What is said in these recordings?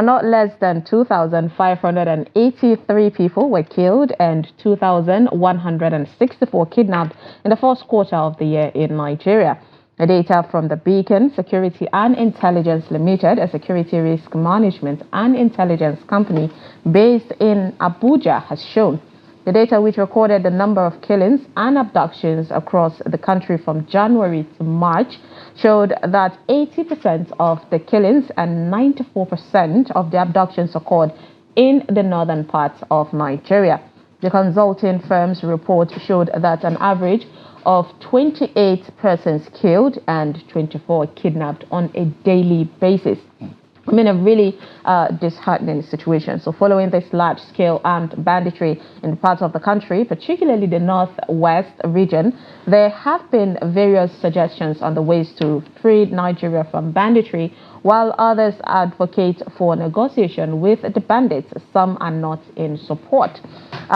Not less than 2,583 people were killed and 2,164 kidnapped in the first quarter of the year in Nigeria. The data from the Beacon Security and Intelligence Limited, a security risk management and intelligence company based in Abuja, has shown. The data, which recorded the number of killings and abductions across the country from January to March, showed that 80% of the killings and 94% of the abductions occurred in the northern parts of Nigeria. The consulting firm's report showed that an average of 28 persons killed and 24 kidnapped on a daily basis. I mean, a really disheartening situation. So following this large-scale armed banditry in parts of the country, particularly the northwest region, there have been various suggestions on the ways to free Nigeria from banditry, while others advocate for negotiation with the bandits. Some are not in support.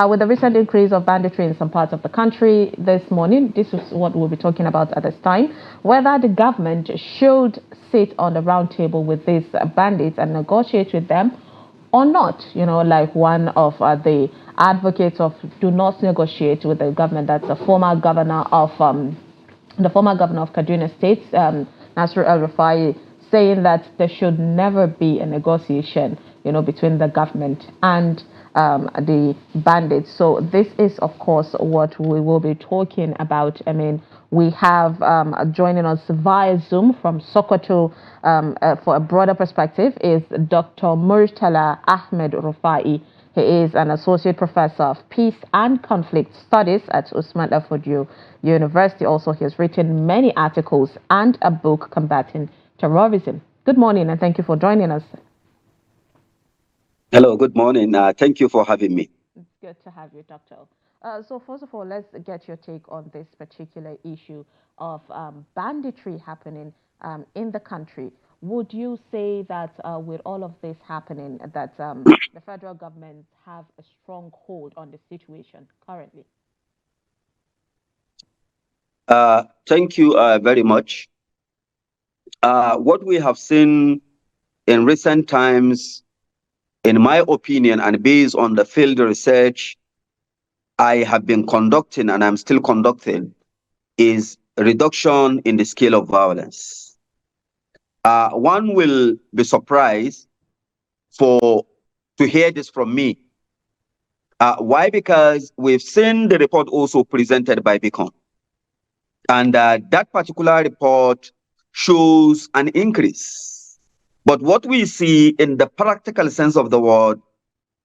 With the recent increase of banditry in some parts of the country this morning, this is what we'll be talking about at this time, whether the government should sit on the round table with these bandits and negotiate with them or not. You know, like one of the advocates of do not negotiate with the government, that's the former governor of Kaduna State, Nasir El-Rufai, saying that there should never be a negotiation, you know, between the government and the bandits. So this is, of course, what we will be talking about. I mean, we have joining us via Zoom from Sokoto for a broader perspective is Dr. Murtala Ahmed Rufai. He is an associate professor of peace and conflict studies at Usman Afodio University. Also, he has written many articles and a book combating terrorism. Good morning, and thank you for joining us. Hello, good morning. Thank you for having me. It's good to have you, Doctor. So first of all, let's get your take on this particular issue of banditry happening in the country. Would you say that with all of this happening, that the federal government have a strong hold on the situation currently? Thank you very much. What we have seen in recent times, in my opinion, and based on the field research I have been conducting and I'm still conducting, is a reduction in the scale of violence. One will be surprised to hear this from me. Why? Because we've seen the report also presented by Beacon. And that particular report shows an increase. But what we see in the practical sense of the word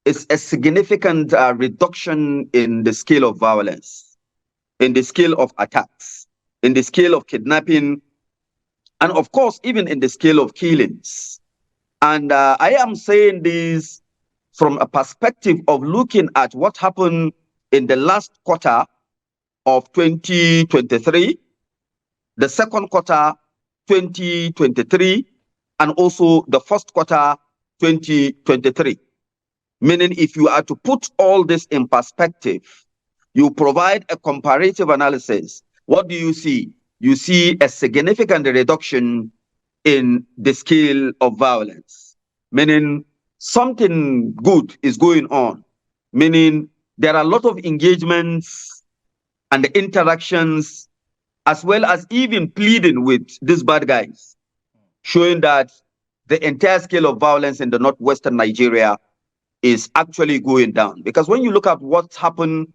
is a significant reduction in the scale of violence, in the scale of attacks, in the scale of kidnapping, and of course, even in the scale of killings. And I am saying this from a perspective of looking at what happened in the last quarter of 2023, the second quarter 2023, and also the first quarter 2023. Meaning, if you are to put all this in perspective, you provide a comparative analysis. What do you see? You see a significant reduction in the scale of violence, meaning something good is going on, meaning there are a lot of engagements and interactions, as well as even pleading with these bad guys, showing that the entire scale of violence in the northwestern Nigeria is actually going down. Because when you look at what's happened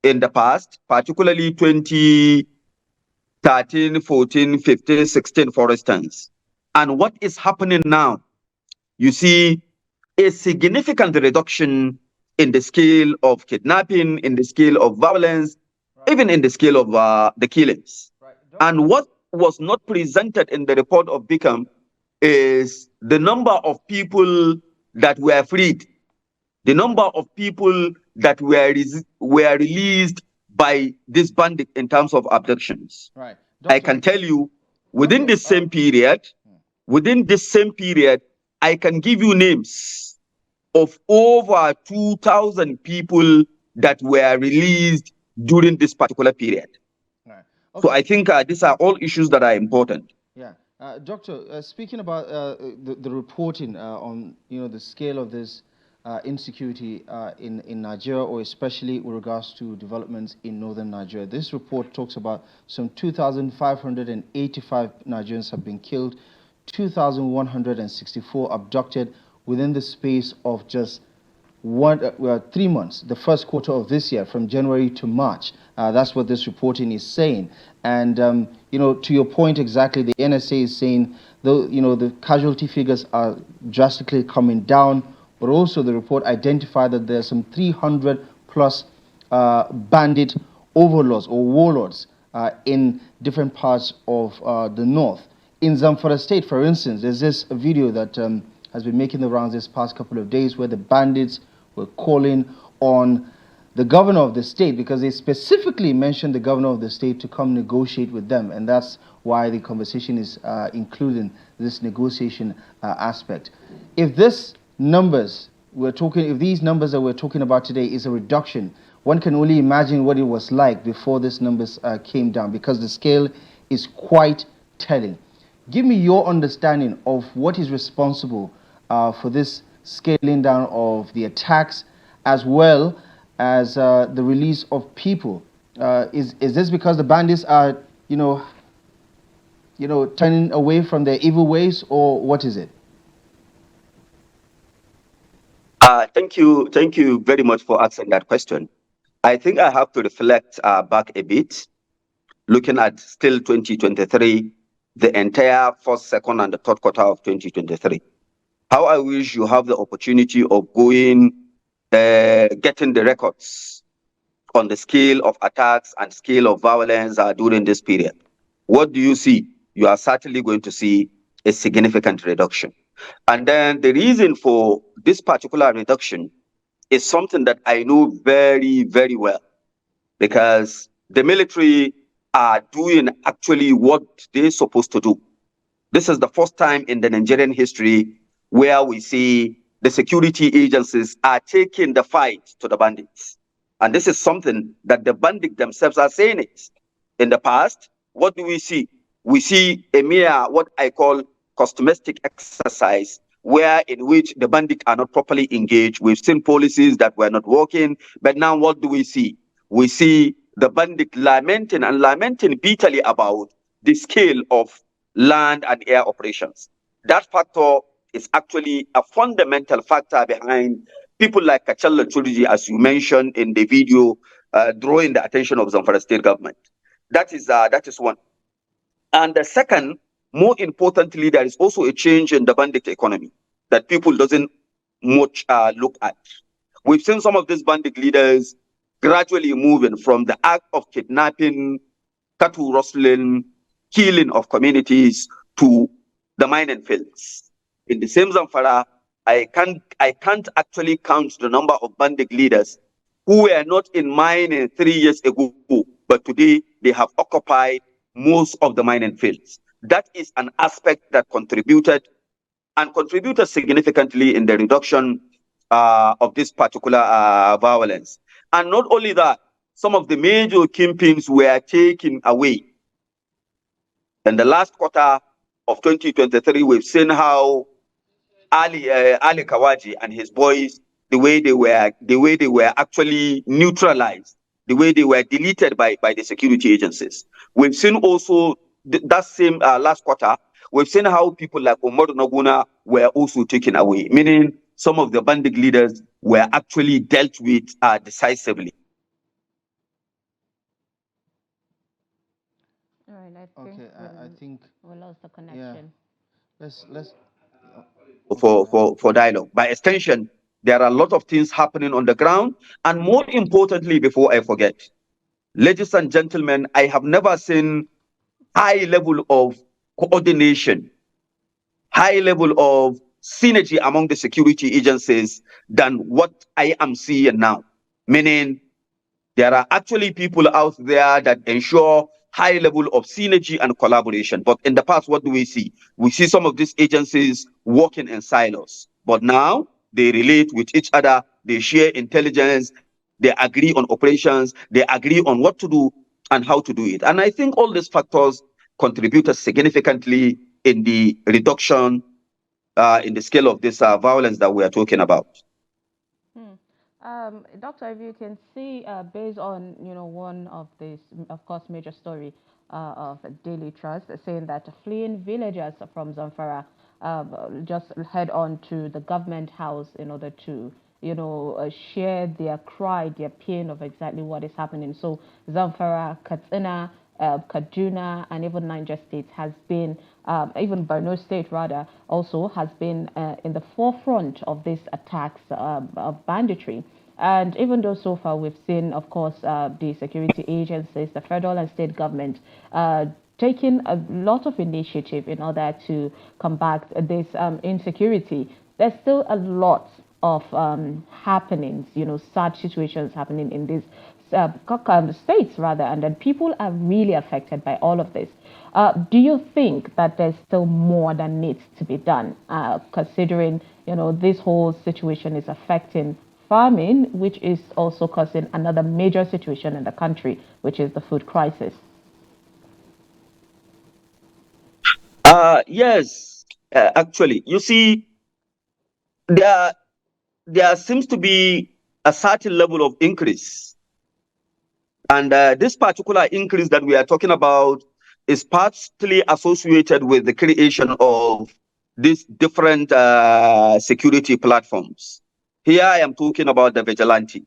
in the past, particularly 2013, 14, 15, 16, for instance, and what is happening now, you see a significant reduction in the scale of kidnapping, in the scale of violence, even in the scale of the killings. And what was not presented in the report of Beacon is the number of people that were freed, the number of people that were released by this bandit in terms of abductions. Right. I can tell you, within this same period, I can give you names of over 2,000 people that were released during this particular period. Right. Okay. So I think these are all issues that are important. Yeah. Doctor, speaking about the reporting on the scale of this insecurity in Nigeria, or especially with regards to developments in northern Nigeria, this report talks about some 2,585 Nigerians have been killed, 2,164 abducted within the space of just 3 months, the first quarter of this year, from January to March. That's what this reporting is saying. And, to your point exactly, the NSA is saying, though, the casualty figures are drastically coming down, but also the report identified that there's some 300 plus bandit overlords or warlords in different parts of the north. In Zamfara State, for instance, there's this video that has been making the rounds this past couple of days where the bandits were calling on the governor of the state, because they specifically mentioned the governor of the state to come negotiate with them, and that's why the conversation is including this negotiation aspect. If these numbers that we're talking about today is a reduction, one can only imagine what it was like before these numbers came down, because the scale is quite telling. Give me your understanding of what is responsible for this scaling down of the attacks, as well as the release of people. Is this because the bandits are, turning away from their evil ways, or what is it? Thank you very much for asking that question. I think I have to reflect back a bit, looking at still 2023, the entire first, second, and the third quarter of 2023. How I wish you have the opportunity of going, getting the records on the scale of attacks and scale of violence during this period. What do you see? You are certainly going to see a significant reduction. And then the reason for this particular reduction is something that I know very, very well, because the military are doing actually what they're supposed to do. This is the first time in the Nigerian history where we see the security agencies are taking the fight to the bandits. And this is something that the bandits themselves are saying it. In the past, what do we see? We see a mere, what I call, cosmetic exercise, where in which the bandits are not properly engaged. We've seen policies that were not working, but now what do we see? We see the bandit lamenting bitterly about the scale of land and air operations. That factor is actually a fundamental factor behind people like Kachala Churiji, as you mentioned in the video, drawing the attention of Zamfara state government. That is one. And the second, more importantly, there is also a change in the bandit economy that people doesn't much look at. We've seen some of these bandit leaders gradually moving from the act of kidnapping, cattle rustling, killing of communities, to the mining fields. In the same Zamfara, I can't actually count the number of bandit leaders who were not in mining 3 years ago, but today they have occupied most of the mining fields. That is an aspect that contributed significantly in the reduction of this particular violence. And not only that, some of the major kingpins were taken away. In the last quarter of 2023, we've seen how Ali Kawaji and his boys, the way they were actually neutralized, the way they were deleted by the security agencies. We've seen also that same last quarter, we've seen how people like Omar Naguna were also taken away, meaning some of the bandit leaders were actually dealt with decisively. All right, okay, I think we lost the connection. Yeah. Let's for dialogue. By extension, there are a lot of things happening on the ground, and more importantly, before I forget, ladies and gentlemen, I have never seen high level of coordination, high level of synergy among the security agencies than what I am seeing now. Meaning, there are actually people out there that ensure high level of synergy and collaboration. But in the past, what do we see? We see some of these agencies working in silos. But now they relate with each other, they share intelligence, they agree on operations, they agree on what to do and how to do it. And I think all these factors contributed significantly in the reduction in the scale of this violence that we are talking about. Doctor, if you can see, based on one of these, of course, major story of Daily Trust, saying that fleeing villagers from Zamfara just head on to the government house in order to share their cry, their pain of exactly what is happening. So Zamfara, Katsina, Kaduna, and even Niger State has been, even Borno State rather, also has been in the forefront of these attacks of banditry. And even though so far we've seen, of course, the security agencies, the federal and state government, taking a lot of initiative in order to combat this insecurity, there's still a lot of happenings, sad situations happening in these states rather, and then people are really affected by all of this. Do you think that there's still more that needs to be done, considering this whole situation is affecting farming, which is also causing another major situation in the country, which is the food crisis? Yes, actually, you see, there seems to be a certain level of increase. And this particular increase that we are talking about is partly associated with the creation of these different security platforms. Here I am talking about the vigilante.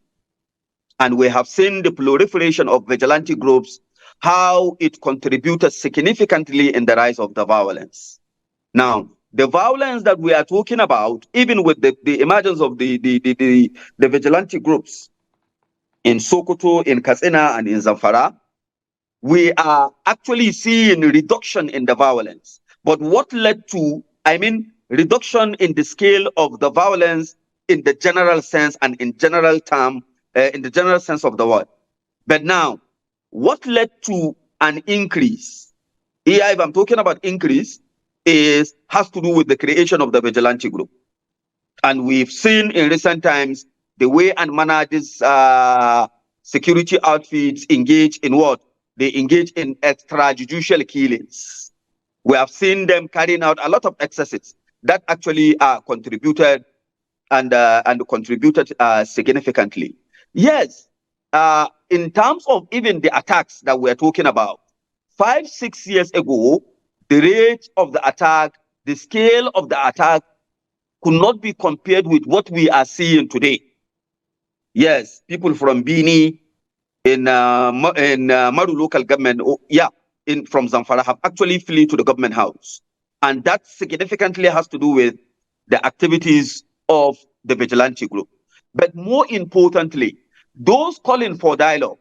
And we have seen the proliferation of vigilante groups, how it contributed significantly in the rise of the violence. Now, the violence that we are talking about, even with the emergence of the vigilante groups in Sokoto, in Katsina, and in Zamfara, we are actually seeing a reduction in the violence. But what led to, reduction in the scale of the violence in the general sense and in general term, in the general sense of the word. But now, what led to an increase? Here, if I'm talking about increase, has to do with the creation of the vigilante group. And we've seen in recent times the way and manner these security outfits engage in what? They engage in extrajudicial killings. We have seen them carrying out a lot of excesses that actually contributed and contributed significantly. Yes, in terms of even the attacks that we're talking about, 5-6 years ago, the rate of the attack, the scale of the attack could not be compared with what we are seeing today. Yes, people from Bini in Maru local government, from Zamfara have actually fled to the government house. And that significantly has to do with the activities of the vigilante group. But more importantly, those calling for dialogue,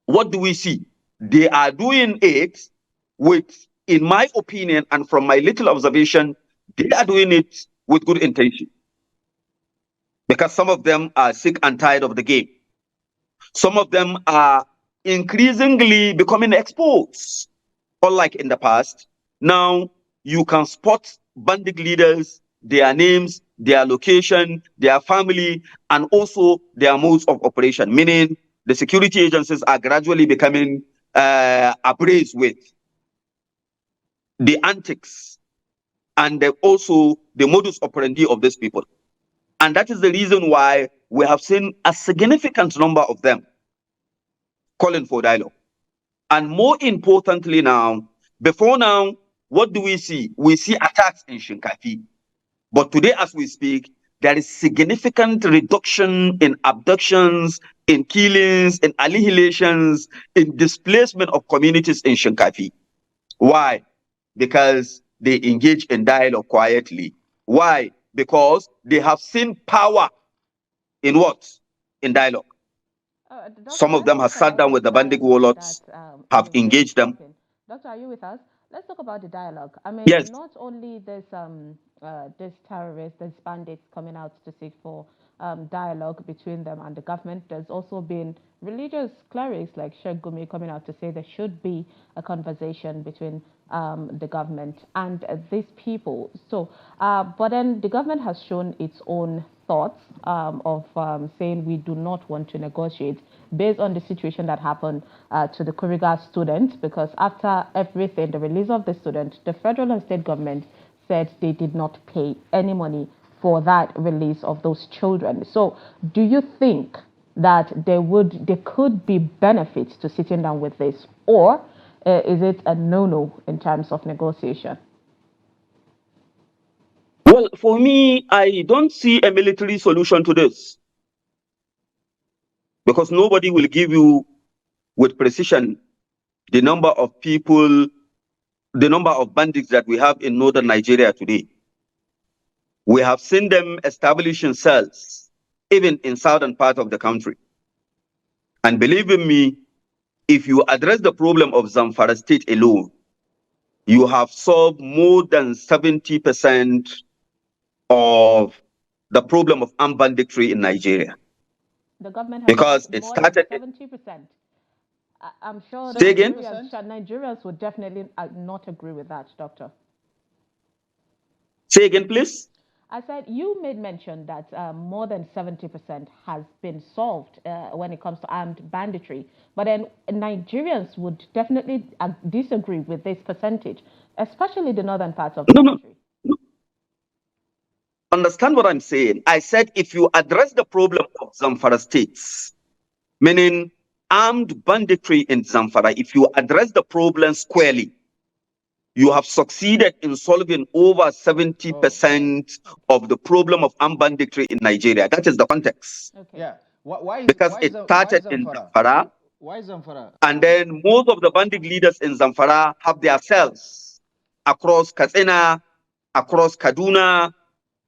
what do we see? They are doing it with, in my opinion, and from my little observation, they are doing it with good intention. Because some of them are sick and tired of the game. Some of them are increasingly becoming experts. Unlike in the past, now you can spot bandit leaders, their names, their location, their family, and also their modes of operation, meaning the security agencies are gradually becoming abreast with the antics and also the modus operandi of these people. And that is the reason why we have seen a significant number of them calling for dialogue. And more importantly now, before now, what do we see? We see attacks in Shinkafi. But today, as we speak, there is significant reduction in abductions, in killings, in annihilations, in displacement of communities in Shinkafi. Why? Because they engage in dialogue quietly. Why? Because they have seen power in what? In dialogue. Some of them have sat down with the bandit warlords, have engaged them. Doctor, are you with us? Let's talk about the dialogue. I mean, Yes. not only this these terrorists, these bandits coming out to seek for dialogue between them and the government. There's also been religious clerics like Sheikh Gumi coming out to say there should be a conversation between the government and these people. So, but then the government has shown its own thoughts of saying we do not want to negotiate based on the situation that happened to the Kuriga student, because after everything, the release of the student, the federal and state government said they did not pay any money for that release of those children. So do you think that there could be benefits to sitting down with this, or is it a no-no in terms of negotiation? Well, for me, I don't see a military solution to this, because nobody will give you with precision the number of people, the number of bandits that we have in northern Nigeria today. We have seen them establishing cells, even in southern part of the country. And believe in me, if you address the problem of Zamfara state alone, you have solved more than 70% of the problem of armed banditry in Nigeria. The government has because it started 70%. I'm sure Say again? Nigerians would definitely not agree with that, Doctor. Say again, please. I said you made mention that more than 70% has been solved when it comes to armed banditry. But then Nigerians would definitely disagree with this percentage, especially the northern parts of the country. No. Understand what I'm saying? I said if you address the problem of Zamfara states, meaning armed banditry in Zamfara, if you address the problem squarely, you have succeeded in solving over 70% of the problem of armed banditry in Nigeria. That is the context. Okay. Yeah. Why because it started in Zamfara. Why Zamfara? And then most of the bandit leaders in Zamfara have their cells across Katsina, across Kaduna,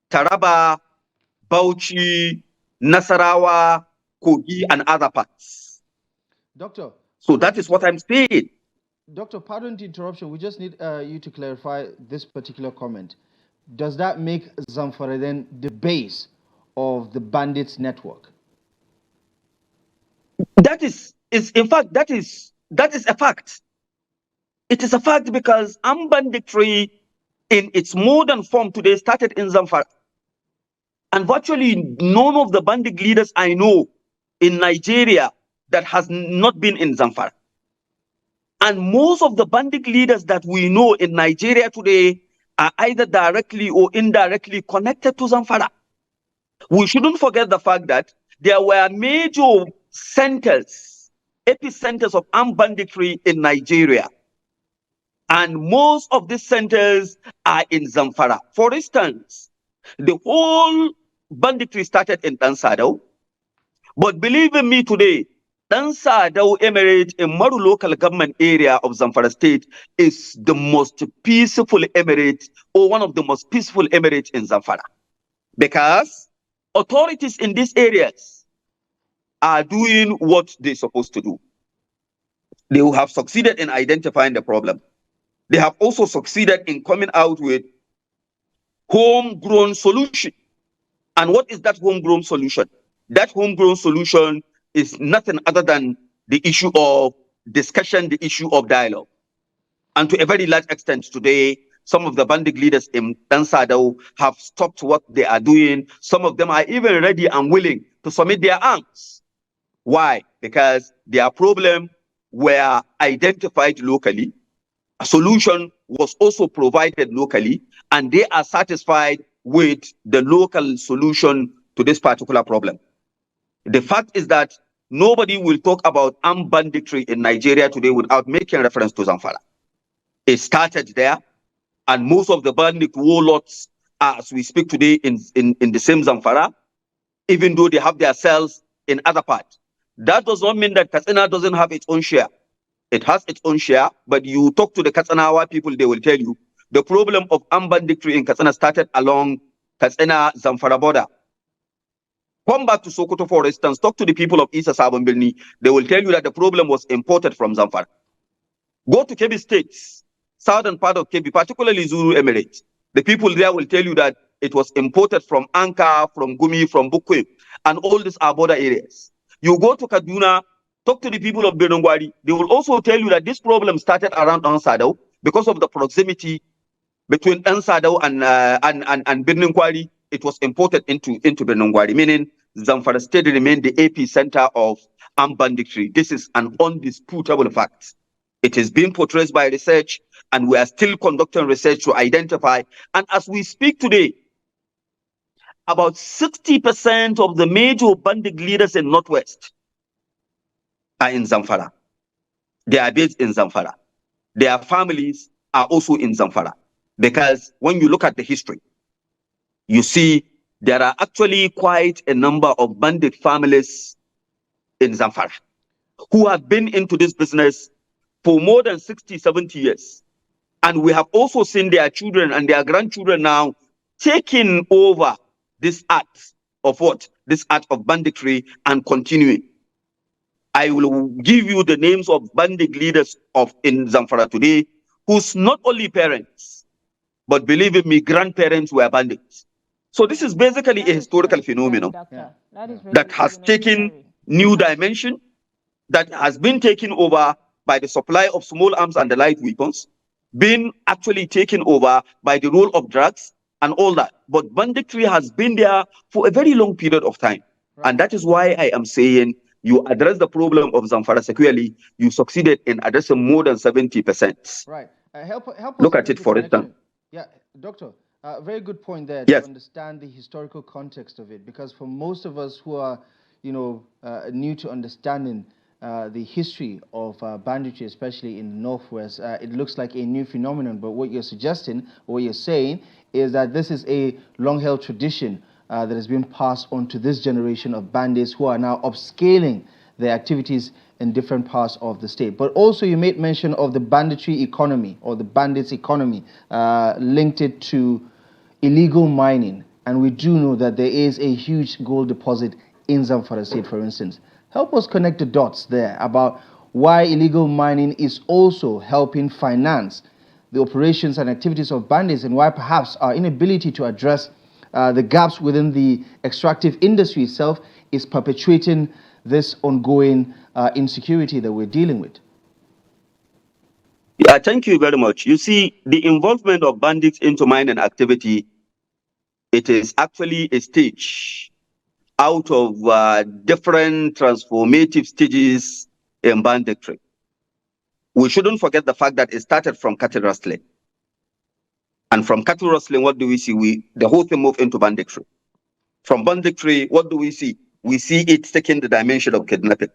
Taraba, Bauchi, Nasarawa, Kogi, and other parts. Doctor. So that is what I'm saying. Doctor, pardon the interruption. We just need you to clarify this particular comment. Does that make Zamfara then the base of the bandits network? That is in fact, that is a fact. It is a fact because armed banditry in its modern form today started in Zamfara. And virtually none of the bandit leaders I know in Nigeria that has not been in Zamfara. And most of the bandit leaders that we know in Nigeria today are either directly or indirectly connected to Zamfara. We shouldn't forget the fact that there were major centers, epicenters of armed banditry in Nigeria. And most of these centers are in Zamfara. For instance, the whole banditry started in Dansadao. But believe in me today, Dansadao Emirate in Maru local government area of Zamfara state is the most peaceful emirate, or one of the most peaceful emirates in Zamfara. Because authorities in these areas are doing what they're supposed to do. They have succeeded in identifying the problem. They have also succeeded in coming out with homegrown solution. And what is that homegrown solution? That homegrown solution is nothing other than the issue of discussion, the issue of dialogue. And to a very large extent today, some of the bandit leaders in Dansadao have stopped what they are doing. Some of them are even ready and willing to submit their arms. Why? Because their problem were identified locally. A solution was also provided locally, and they are satisfied with the local solution to this particular problem. The fact is that nobody will talk about armed banditry in Nigeria today without making reference to Zamfara. It started there, and most of the bandit warlords, as we speak today, in the same Zamfara, even though they have their cells in other parts. That does not mean that Katsina doesn't have its own share. It has its own share, but you talk to the Katsinawa people, they will tell you the problem of armed banditry in Katsina started along Katsina-Zamfara border. Come back to Sokoto, for instance, talk to the people of Isa Sabon Birni, they will tell you that the problem was imported from Zamfara. Go to Kebbi states, southern part of Kebbi, particularly Zulu Emirate. The people there will tell you that it was imported from Anka, from Gumi, from Bukwe, and all these are border areas. You go to Kaduna, talk to the people of Benongwari, they will also tell you that this problem started around Ansado because of the proximity between Ansado and Benongwari. It was imported into Benongwari, meaning Zamfara State remained the epicenter of armed banditry. This is an undisputable fact. It is being portrayed by research, and we are still conducting research to identify. And as we speak today, about 60% of the major bandit leaders in Northwest are in Zamfara. They are based in Zamfara. Their families are also in Zamfara. Because when you look at the history, you see there are actually quite a number of bandit families in Zamfara who have been into this business for more than 60, 70 years. And we have also seen their children and their grandchildren now taking over this art of what? This art of banditry and continuing. I will give you the names of bandit leaders in Zamfara today, whose not only parents, but believe in me, grandparents were bandits. So this is basically a historical phenomenon that has taken new dimension, that has been taken over by the supply of small arms and the light weapons, been actually taken over by the role of drugs and all that. But banditry has been there for a very long period of time. Right. And that is why I am saying you address the problem of Zamfara securely, you succeeded in addressing more than 70%. Right. Help Look at it for instance. Yeah, Doctor, very good point there yes. to understand the historical context of it, because for most of us who are, new to understanding the history of banditry, especially in the Northwest, it looks like a new phenomenon. But what you're suggesting, or what you're saying, is that this is a long-held tradition that has been passed on to this generation of bandits who are now upscaling their activities in different parts of the state. But also you made mention of the banditry economy, or the bandits economy, linked it to illegal mining. And we do know that there is a huge gold deposit in Zamfara State, for instance. Help us connect the dots there about why illegal mining is also helping finance the operations and activities of bandits, and why perhaps our inability to address the gaps within the extractive industry itself is perpetuating this ongoing insecurity that we're dealing with. Yeah, thank you very much. You see, the involvement of bandits into mining activity, it is actually a stage out of different transformative stages in banditry. We shouldn't forget the fact that it started from cattle rustling. And from cattle rustling, what do we see? The whole thing moved into banditry. From banditry, what do we see? We see it taking the dimension of kidnapping.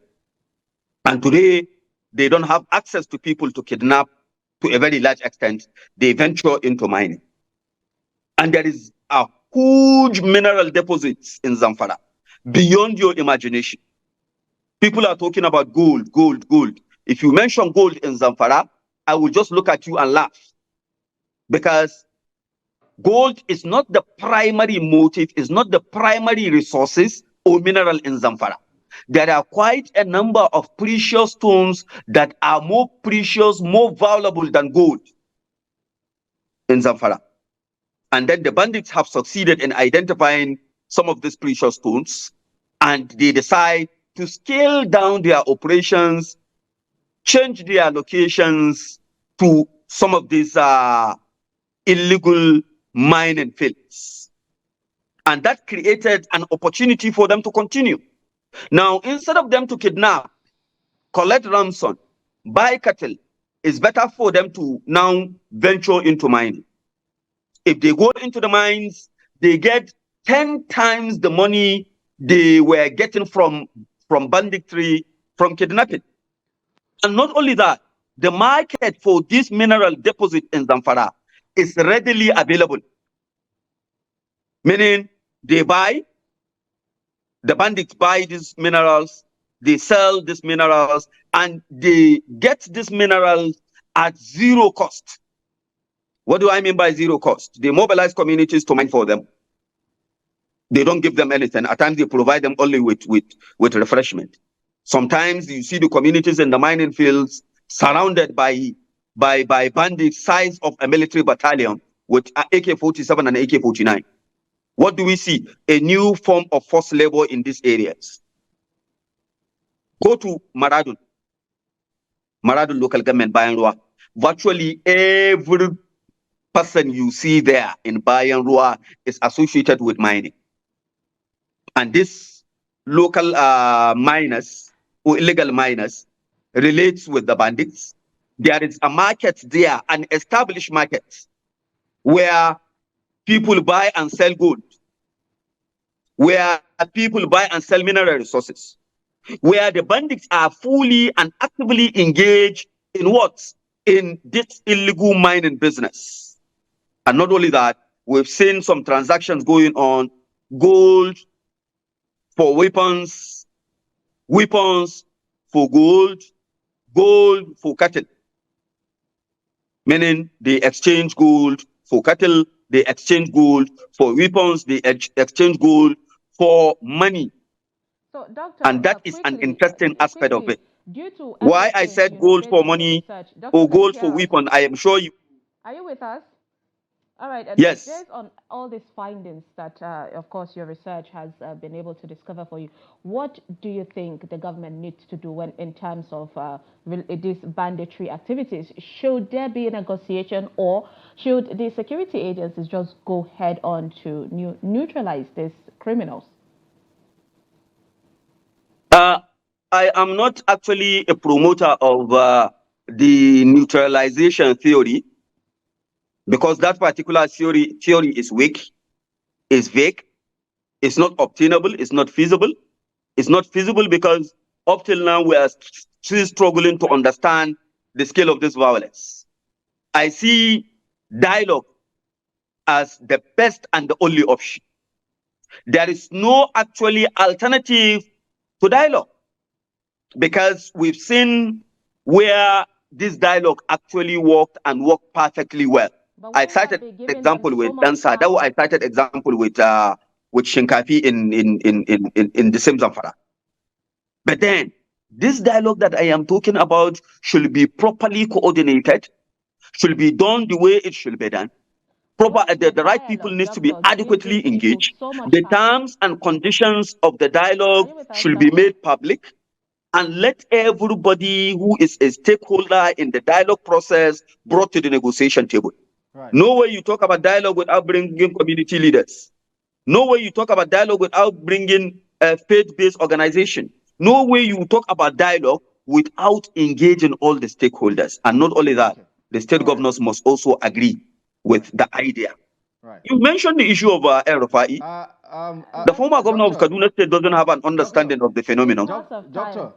And today, they don't have access to people to kidnap to a very large extent. They venture into mining. And there is a huge mineral deposits in Zamfara, beyond your imagination. People are talking about gold, gold, gold. If you mention gold in Zamfara, I will just look at you and laugh. Because gold is not the primary motive, is not the primary resources or mineral in Zamfara. There are quite a number of precious stones that are more precious, more valuable than gold in Zamfara. And then the bandits have succeeded in identifying some of these precious stones, and they decide to scale down their operations, change their locations to some of these illegal mining fields. And that created an opportunity for them to continue. Now, instead of them to kidnap, collect ransom, buy cattle, it's better for them to now venture into mining. If they go into the mines, they get 10 times the money they were getting from banditry, from kidnapping. And not only that, the market for this mineral deposit in Zamfara is readily available. Meaning they buy, the bandits buy these minerals, they sell these minerals, and they get these minerals at zero cost. What do I mean by zero cost? They mobilize communities to mine for them. They don't give them anything. At times they provide them only with refreshment. Sometimes you see the communities in the mining fields surrounded by bandits size of a military battalion, with AK-47 and AK-49. What do we see? A new form of forced labor in these areas. Go to Maradun local government, Bayanrua. Virtually every person you see there in Bayanrua is associated with mining. And these local miners or illegal miners relates with the bandits. There is a market there, an established market, where people buy and sell gold, where people buy and sell mineral resources, where the bandits are fully and actively engaged in what? In this illegal mining business. And not only that, we've seen some transactions going on, gold for weapons, weapons for gold, gold for cattle. Meaning they exchange gold for cattle, they exchange gold for weapons, they exchange gold for money. So, Doctor, and that is an interesting aspect of it. Why I said gold for money or gold for weapon, I am sure you... Are you with us? All right. Yes. Based on all these findings that, of course, your research has been able to discover for you, what do you think the government needs to do in terms of these banditry activities? Should there be a negotiation, or should the security agencies just go head on to neutralize these criminals? I am not actually a promoter of the neutralization theory, because that particular theory is weak, is vague, it's not obtainable, it's not feasible. It's not feasible because up till now we are still struggling to understand the scale of this violence. I see dialogue as the best and the only option. There is no actually alternative to dialogue, because we've seen where this dialogue actually worked and worked perfectly well. I cited example with Dansa. That I cited example with Shinkafi in the same Zamfara. But then this dialogue that I am talking about should be properly coordinated, should be done the way it should be done. The right people need to be adequately engaged. The terms and conditions of the dialogue should be made public, and let everybody who is a stakeholder in the dialogue process brought to the negotiation table. Right. No way you talk about dialogue without bringing community leaders. No way you talk about dialogue without bringing a faith-based organization. No way you talk about dialogue without engaging all the stakeholders. And not only that, the state governors must also agree with the idea. Right. You mentioned the issue of El Rufai. The former governor of Kaduna State doesn't have an understanding of the phenomenon. Doctor,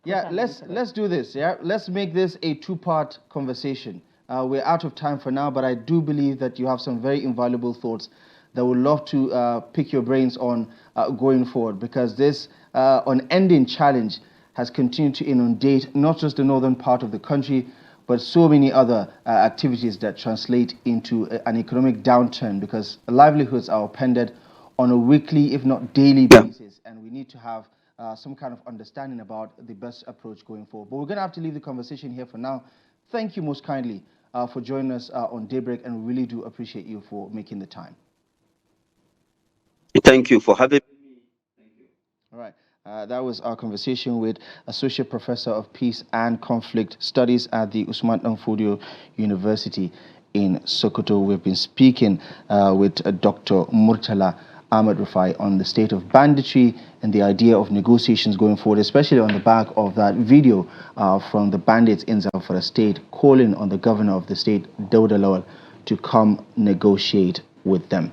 yeah, let's do this. Yeah, let's make this a two-part conversation. We're out of time for now, but I do believe that you have some very invaluable thoughts that would love to pick your brains on going forward, because this unending challenge has continued to inundate not just the northern part of the country, but so many other activities that translate into an economic downturn, because livelihoods are upended on a weekly, if not daily basis, and we need to have some kind of understanding about the best approach going forward. But we're going to have to leave the conversation here for now. Thank you most kindly for joining us on Daybreak, and we really do appreciate you for making the time. Thank you for having me. Thank you. All right. That was our conversation with Associate Professor of Peace and Conflict Studies at the Usman Danfodio University in Sokoto. We've been speaking with Dr. Murtala Ahmed Rufai on the state of banditry and the idea of negotiations going forward, especially on the back of that video from the bandits in Zamfara State calling on the governor of the state, Dauda Lawal, to come negotiate with them.